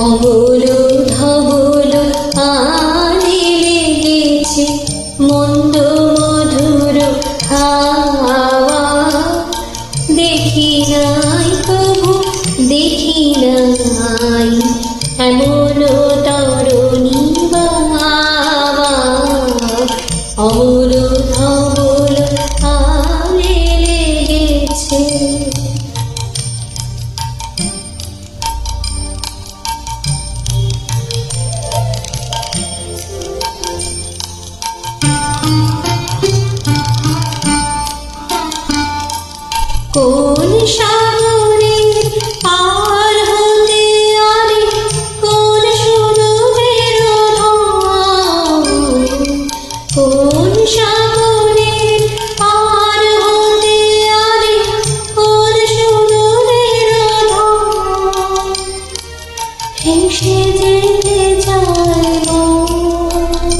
অমল ধবল আনে লেগেছে মন্দ মধুর হাওয়া। দেখি নাই তবু দেখি নাই এমন তরুণী বাবা। অমল ধবল আনে লেগেছে। কোন সাগরে পার হতে আরে কোন সমুদ্রের ঢল। কোন সাগরে পার হতে আরে কোন সমুদ্রের ঢল। ভেসে যেতে চায় মন,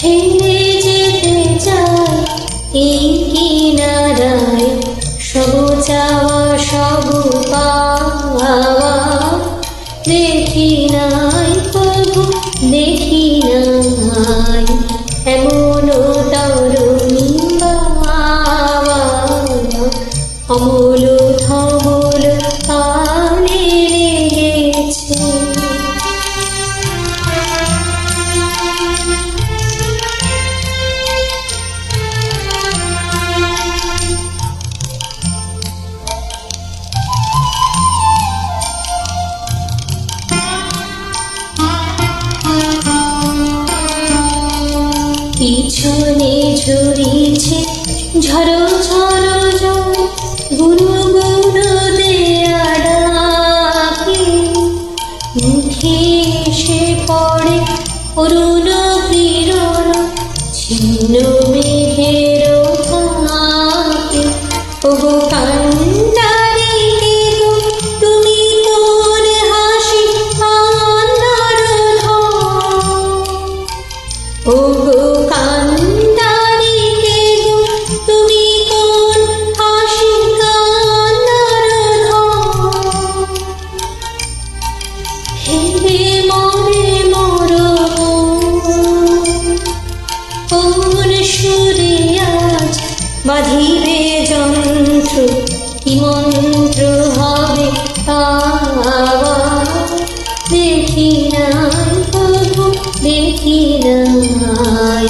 হেলে যেতে চায় এই কিনারায়। সব চাওয়া সব পাওয়া দেখি নাই তবু দেখি নাই এমন তরুণী বাবা। অমল ধবল আনে লেগেছে। পিছনে ঝরিছে ঝড়ো ঝড়ো জল, গুরু গুরু দেয়া ডাকে। মুখে এসে পড়ে অরুণ কিরণ ছিন্ন মেঘের ফাঁকে। ওগো কান্ডারিতে গো তুমি কোন হাসি কান্নার ধন। ওগো কান্ডারিতে গো তুমি কোন হাসি কান্নার ধন। হেরে মরে মরণ কোন সুরে আজ বাঁধিবে যন্ত্র, কি মন্ত্র হবে তাওয়া। দেখি নাই তবু দেখি নাই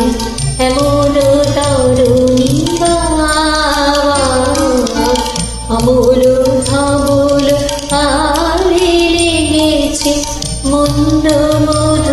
এমন তরুণী বাবা। অমল ধবল আনে লেগেছে মন্দ মধুর